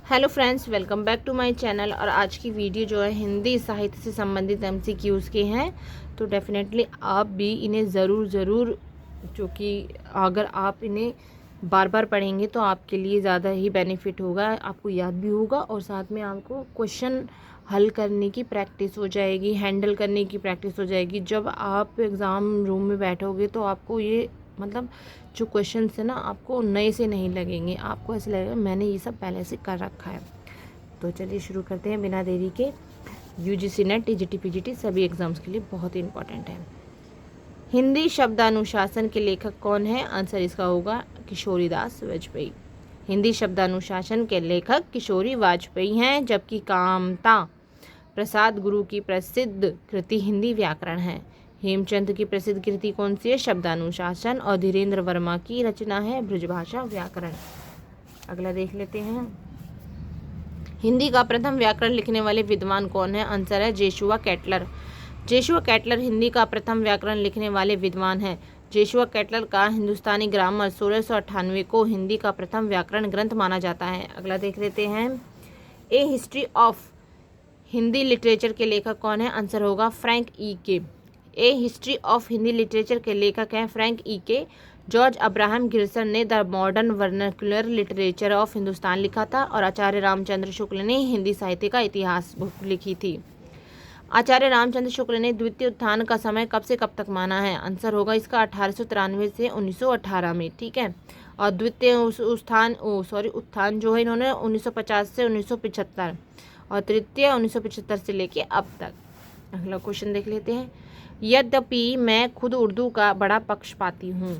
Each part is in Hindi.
Hello friends, welcome back to my channel. और आज की वीडियो जो है हिंदी साहित्य से संबंधित एमसीक्यूज़ के हैं। तो डेफिनेटली आप भी इन्हें ज़रूर जो कि अगर आप इन्हें बार बार पढ़ेंगे तो आपके लिए ज़्यादा ही बेनिफिट होगा, आपको याद भी होगा और साथ में आपको क्वेश्चन हल करने की प्रैक्टिस हो जाएगी, हैंडल करने की प्रैक्टिस हो जाएगी। जब आप एग्ज़ाम रूम में बैठोगे तो आपको ये मतलब जो क्वेश्चन है ना, आपको नए से नहीं लगेंगे, आपको ऐसा लगेगा मैंने ये सब पहले से कर रखा है। तो चलिए शुरू करते हैं बिना देरी के। यूजीसी नेट, टीजीटी, पीजीटी सभी एग्ज़ाम्स के लिए बहुत ही इंपॉर्टेंट है। हिंदी शब्दानुशासन के लेखक कौन है? आंसर इसका होगा किशोरीदास वाजपेयी। हिंदी शब्दानुशासन के लेखक किशोरी वाजपेयी हैं, जबकि कामता प्रसाद गुरु की प्रसिद्ध कृति हिंदी व्याकरण है। हेमचंद की प्रसिद्ध कृति कौन सी है? शब्दानुशासन। और धीरेन्द्र वर्मा की रचना है ब्रजभाषा व्याकरण। अगला देख लेते हैं। हिंदी का प्रथम व्याकरण लिखने वाले विद्वान कौन है? आंसर है जेशुआ कैटलर। जेशुआ कैटलर हिंदी का प्रथम व्याकरण लिखने वाले विद्वान है। जेशुआ कैटलर का हिंदुस्तानी ग्रामर 1698 को हिंदी का प्रथम व्याकरण ग्रंथ माना जाता है। अगला देख लेते हैं। ए हिस्ट्री ऑफ हिंदी लिटरेचर के लेखक कौन है? आंसर होगा फ्रैंक ई के। ए हिस्ट्री ऑफ हिंदी लिटरेचर के लेखक हैं फ्रैंक ई के। जॉर्ज अब्राहम गिरसन ने the modern vernacular literature of Hindustan लिखा था। और आचार्य रामचंद्र शुक्ल ने हिंदी साहित्य का इतिहास बुक लिखी थी। आचार्य रामचंद्र शुक्ल ने द्वितीय उत्थान का समय कब से कब तक माना है? आंसर होगा इसका 1893 से 1918 में। ठीक है। और द्वितीय उत्थान जो है इन्होंने 1950 से 1975 और तृतीय 1975 से लेके अब तक। अगला क्वेश्चन देख लेते हैं। यद्यपि मैं खुद उर्दू का बड़ा पक्षपाती हूँ,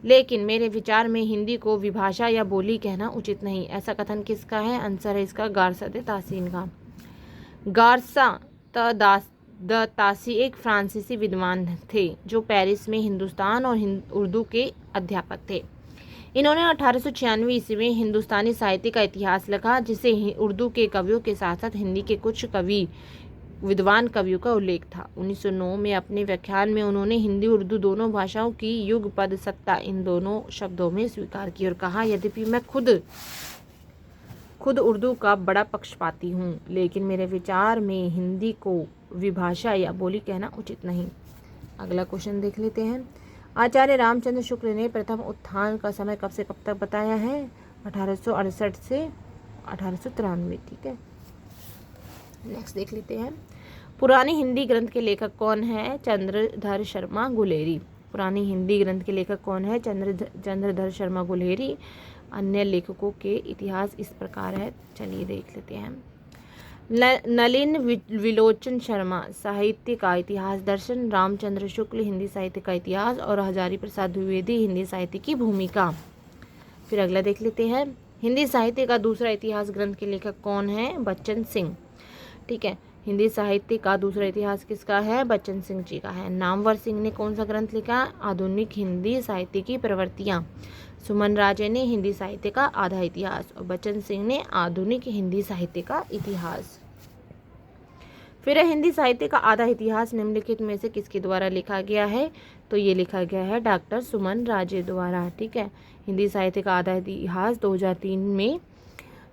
लेकिन मेरे विचार में हिंदी को विभाषा या बोली कहना उचित नहीं। ऐसा कथन किसका है? आंसर है इसका गारसा दे तासीन का। गारसा द तासी एक फ्रांसीसी विद्वान थे जो पेरिस में हिंदुस्तान और उर्दू के अध्यापक थे। इन्होंने 1896 ईस्वी में हिंदुस्तानी साहित्य का इतिहास लिखा, जिसे उर्दू के कवियों के साथ साथ हिंदी के कुछ विद्वान कवियों का उल्लेख था। 1909 में अपने व्याख्यान में उन्होंने हिंदी उर्दू दोनों भाषाओं की युगपद सत्ता इन दोनों शब्दों में स्वीकार की और कहा, यद्यपि मैं खुद उर्दू का बड़ा पक्षपाती हूँ, लेकिन मेरे विचार में हिंदी को विभाषा या बोली कहना उचित नहीं। अगला क्वेश्चन देख लेते हैं। आचार्य रामचंद्र शुक्ल ने प्रथम उत्थान का समय कब से कब तक बताया है? 1868 से 1893। ठीक है। नेक्स्ट देख लेते हैं। पुरानी हिंदी ग्रंथ के लेखक कौन है? चंद्रधर शर्मा गुलेरी। पुरानी हिंदी ग्रंथ के लेखक कौन है? चंद्रधर शर्मा गुलेरी। अन्य लेखकों के इतिहास इस प्रकार है, चलिए देख लेते हैं। नलिन विलोचन शर्मा साहित्य का इतिहास दर्शन, रामचंद्र शुक्ल हिंदी साहित्य का इतिहास और हजारी प्रसाद द्विवेदी हिंदी साहित्य की भूमिका। फिर अगला देख लेते हैं। हिंदी साहित्य का दूसरा इतिहास ग्रंथ के लेखक कौन है? बच्चन सिंह। ठीक है। हिंदी साहित्य का दूसरा इतिहास किसका है? बच्चन सिंह जी का है। नामवर सिंह ने कौन सा ग्रंथ लिखा? आधुनिक हिंदी साहित्य की प्रवृत्तियाँ। सुमन राजे ने हिंदी साहित्य का आधा इतिहास और बच्चन सिंह ने आधुनिक हिंदी साहित्य का इतिहास। फिर हिंदी साहित्य का आधा इतिहास निम्नलिखित में से किसके द्वारा लिखा गया है? तो ये लिखा गया है डॉक्टर सुमन राजे द्वारा। ठीक है। हिंदी साहित्य का आधा इतिहास 2003 में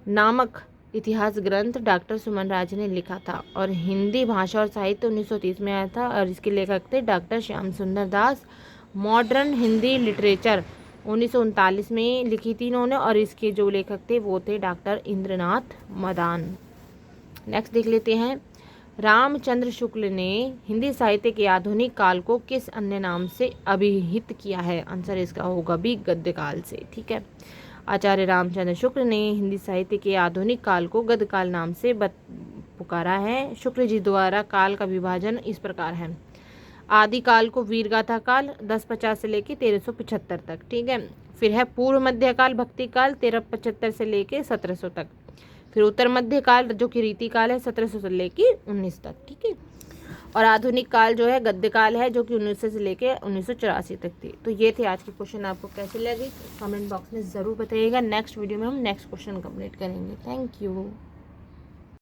नामक इतिहास ग्रंथ डॉक्टर सुमन राजे ने लिखा था। और हिंदी भाषा और साहित्य 1930 में आया था और इसके लेखक थे डॉक्टर श्याम सुंदर दास। मॉडर्न हिंदी लिटरेचर 1939 में लिखी थी इन्होंने और इसके जो लेखक थे वो थे डॉक्टर इंद्रनाथ मदान। नेक्स्ट देख लेते हैं। रामचंद्र शुक्ल ने हिंदी साहित्य के आधुनिक काल को किस अन्य नाम से अभिहित किया है? आंसर इसका होगा भी गद्य काल से। ठीक है। आचार्य रामचंद्र शुक्ल ने हिंदी साहित्य के आधुनिक काल को गद्य काल नाम से पुकारा है। शुक्ल जी द्वारा काल का विभाजन इस प्रकार है। आदि काल को वीरगाथा काल 1050 से लेके 1375 तक। ठीक है। फिर है पूर्व मध्यकाल भक्ति काल 1375 से लेके 1700 तक। फिर उत्तर मध्य काल जो कि रीति काल है 1700 से लेके 19 तक। ठीक है। और आधुनिक काल जो है गद्य काल है जो कि 1900 से लेके 1984 तक थी। तो ये थे आज के क्वेश्चन, आपको कैसे लगे कमेंट बॉक्स में ज़रूर बताइएगा। नेक्स्ट वीडियो में हम नेक्स्ट क्वेश्चन कंप्लीट करेंगे। Thank you.